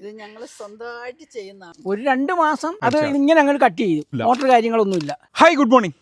ഇത് ഞങ്ങൾ സ്വന്തമായിട്ട് ചെയ്യുന്നതാണ്. ഒരു 2 മാസം അത് ഇങ്ങനെ അങ്ങ് കട്ട് ചെയ്തു. മോട്ടർ കാര്യങ്ങളൊന്നുമില്ല. Hi, good morning.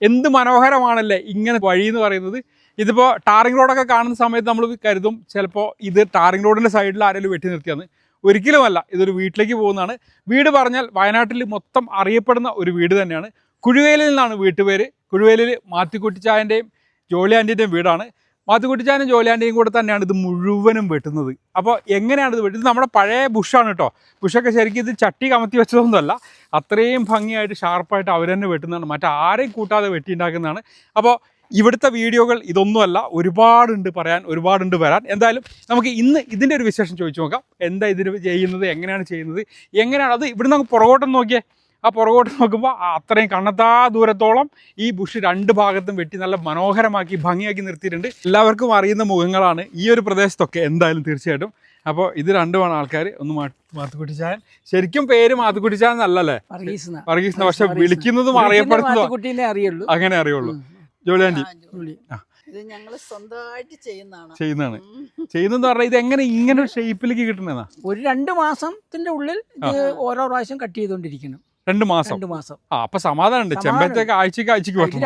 എന്ത് മനോഹരമാണല്ലേ ഇങ്ങനെ വഴി എന്ന് പറയുന്നത്. ഇതിപ്പോൾ ടാറിംഗ് റോഡൊക്കെ കാണുന്ന സമയത്ത് നമ്മൾ കരുതും ചിലപ്പോൾ ഇത് ടാറിംഗ് റോഡിൻ്റെ സൈഡിൽ ആരെങ്കിലും വെട്ടി നിർത്തിയാന്ന്. ഒരിക്കലുമല്ല, ഇതൊരു വീട്ടിലേക്ക് പോകുന്നതാണ്. വീട് പറഞ്ഞാൽ വയനാട്ടിൽ മൊത്തം അറിയപ്പെടുന്ന ഒരു വീട് തന്നെയാണ്. കുഴുവേലിൽ നിന്നാണ് വീട്ടുപേര്. കുഴുവേലിൽ മാത്യുക്കുട്ടിച്ചായൻ്റെയും ജോളി ആൻറ്റിൻ്റെയും വീടാണ്. മാത്യുക്കുട്ടിച്ചായനും ജോളി ആൻറ്റിയും കൂടെ തന്നെയാണ് ഇത് മുഴുവനും വെട്ടുന്നത്. അപ്പോൾ എങ്ങനെയാണ് ഇത് വെട്ടുന്നത്? നമ്മുടെ പഴയ ബുഷാണ് കേട്ടോ. ബുഷൊക്കെ ശരിക്കും ഇത് ചട്ടി കമത്തി വെച്ചതൊന്നുമല്ല, അത്രയും ഭംഗിയായിട്ട് ഷാർപ്പായിട്ട് അവർ തന്നെ വെട്ടുന്നതാണ്. മറ്റാരെയും കൂട്ടാതെ വെട്ടിയുണ്ടാക്കുന്നതാണ്. അപ്പോൾ ഇവിടുത്തെ വീഡിയോകൾ ഇതൊന്നുമല്ല, ഒരുപാടുണ്ട് പറയാൻ, ഒരുപാടുണ്ട് വരാൻ. എന്തായാലും നമുക്ക് ഇന്ന് ഇതിൻ്റെ ഒരു വിശേഷം ചോദിച്ചു നോക്കാം. എന്താ ഇതിന് ചെയ്യുന്നത്, എങ്ങനെയാണ് ചെയ്യുന്നത്, എങ്ങനെയാണ് അത്. ഇവിടുന്ന് നമുക്ക് പുറകോട്ടം നോക്കിയേ. ആ പുറകോട്ട് നോക്കുമ്പോൾ അത്രയും കണ്ണത്താ ദൂരത്തോളം ഈ ബുഷ് 2 ഭാഗത്തും വെട്ടി നല്ല മനോഹരമാക്കി ഭംഗിയാക്കി നിർത്തിയിട്ടുണ്ട്. എല്ലാവർക്കും അറിയുന്ന മുഖങ്ങളാണ് ഈ ഒരു പ്രദേശത്തൊക്കെ എന്തായാലും തീർച്ചയായിട്ടും. അപ്പോൾ ഇത് രണ്ടുമാണ് ആൾക്കാർ. ഒന്ന് മാത്തുക്കുട്ടിച്ചായൻ, ശരിക്കും പേര് മാത്തുക്കുട്ടിച്ചായൻ എന്നല്ലേ, വർഗീസ്, പക്ഷെ വിളിക്കുന്നതും അറിയപ്പെടുന്നതും അങ്ങനെ അറിയുള്ളൂ. ജോളി ആൻറ്റി ഇത് ഞങ്ങൾ സ്വന്തമായിട്ട് ചെയ്യുന്നതാണ്. ചെയ്യുന്നതെന്ന് പറഞ്ഞാൽ ഇത് എങ്ങനെ ഇങ്ങനെ ഒരു ഷേപ്പിലേക്ക് കിട്ടുന്നതാ? ഒരു 2 മാസത്തിന്റെ ഉള്ളിൽ ഓരോ പ്രാവശ്യം കട്ട് ചെയ്തോണ്ടിരിക്കണം. 2 മാസം. അപ്പൊ സമാധാനമുണ്ട്. ചെമ്പരത്തേക്ക് ആഴ്ചക്ക്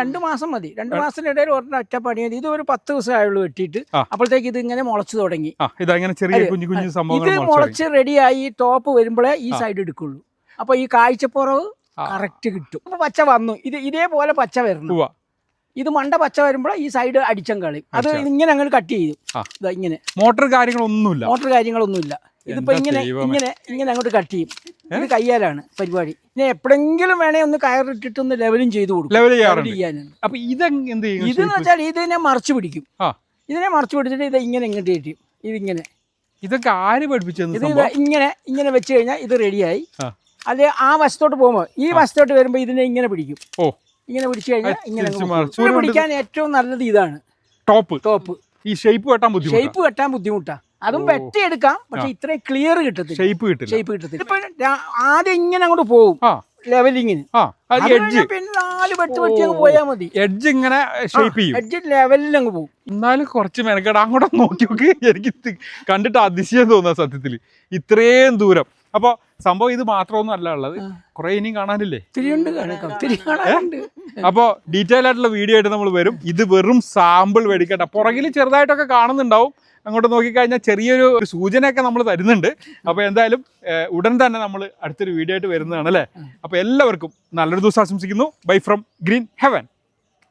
2 മാസം മതി. 2 മാസത്തിനിടയിൽ ഒറ്റ പണി മതി. ഇത് ഒരു 10 ദിവസം ആയുള്ളൂ വെട്ടിയിട്ട്. അപ്പോഴത്തേക്ക് ഇത് ഇങ്ങനെ മുളച്ചു തുടങ്ങി. ഇതങ്ങനെ ചെറിയ കുഞ്ഞു സംഭവങ്ങൾ ഇത് മുളച്ച് റെഡിയായി ടോപ്പ് വരുമ്പോഴേ ഈ സൈഡ് എടുക്കുള്ളൂ. അപ്പൊ ഈ കാഴ്ചപ്പുറവ് കറക്റ്റ് കിട്ടും. അപ്പൊ പച്ച വന്നു. ഇതേപോലെ പച്ച വരണം. ഇത് മണ്ട പച്ച വരുമ്പോൾ ഈ സൈഡ് അടിച്ചം കളയും. അത് ഇങ്ങനെ അങ്ങ് കട്ട് ചെയ്തു. ഇങ്ങനെ മോട്ടർ കാര്യങ്ങളൊന്നുമില്ല. ഇതിപ്പോ ഇങ്ങനെ അങ്ങോട്ട് കട്ട് ചെയ്യും. ഇത് കയ്യാലാണ് പരിപാടി. പിന്നെ എപ്പോഴെങ്കിലും വേണേ ഒന്ന് കയറിട്ടിട്ട് ഒന്ന് ലെവലും ചെയ്ത് കൊടുക്കും. അപ്പൊ ഇതെന്ന് വെച്ചാൽ ഇതിനെ മറച്ചു പിടിക്കും. ഇതിനെ മറച്ചു പിടിച്ചിട്ട് ഇത് ഇങ്ങനെ ഇങ്ങോട്ട് കയറ്റും. ഇതിങ്ങനെ. ഇതൊക്കെ ആര് പഠിപ്പിച്ചത്? ഇത് ഇങ്ങനെ വെച്ച് കഴിഞ്ഞാൽ ഇത് റെഡിയായി. അല്ലെ ആ വശത്തോട്ട് പോകുമ്പോ ഈ വശത്തോട്ട് വരുമ്പോ ഇതിനെ ഇങ്ങനെ പിടിക്കും. ഇങ്ങനെ പിടിച്ചു കഴിഞ്ഞാൽ ഇങ്ങനെ പിടിക്കാൻ ഏറ്റവും നല്ലത് ഇതാണ് ടോപ്പ്. ഈ ഷേപ്പ് കെട്ടാൻ ബുദ്ധിമുട്ടാ. അതും വെട്ടിയെടുക്കാം, പക്ഷെ ഇത്രയും ക്ലിയർ കിട്ടത്തില്ല. ഷേപ്പ് കിട്ടത്തില്ല. ഇപ്പൊ ആദ്യം ഇങ്ങനെ അങ്ങോട്ട് പോകും ലെവലിങ്ങിന്. പിന്നെ 4 വെട്ട് വെട്ടി അങ്ങ് പോയാൽ മതി. എഡ്ജ് ഇങ്ങനെ ഷേപ്പ് ചെയ്യും. എഡ്ജ് ലെവലിൽ അങ്ങ് പോകും. എന്നാലും കുറച്ച് മെനക്കെടാ. അങ്ങോട്ട് നോക്കി നോക്കി. എനിക്ക് കണ്ടിട്ട് അതിശയം തോന്നുക സത്യത്തില്, ഇത്രയും ദൂരം. അപ്പോൾ സംഭവം ഇത് മാത്രമൊന്നും അല്ല ഉള്ളത്, കുറെ ഇനിയും കാണാനില്ലേ? അപ്പോൾ ഡീറ്റെയിൽ ആയിട്ടുള്ള വീഡിയോ ആയിട്ട് നമ്മൾ വരും. ഇത് വെറും സാമ്പിൾ മേടിക്കട്ടെ. പുറകിൽ ചെറുതായിട്ടൊക്കെ കാണുന്നുണ്ടാവും. അങ്ങോട്ട് നോക്കിക്കഴിഞ്ഞാൽ ചെറിയൊരു സൂചനയൊക്കെ നമ്മൾ തരുന്നുണ്ട്. അപ്പോൾ എന്തായാലും ഉടൻ തന്നെ നമ്മൾ അടുത്തൊരു വീഡിയോ ആയിട്ട് വരുന്നതാണ് അല്ലേ. അപ്പോൾ എല്ലാവർക്കും നല്ലൊരു ദിവസം ആശംസിക്കുന്നു. Bye from green heaven.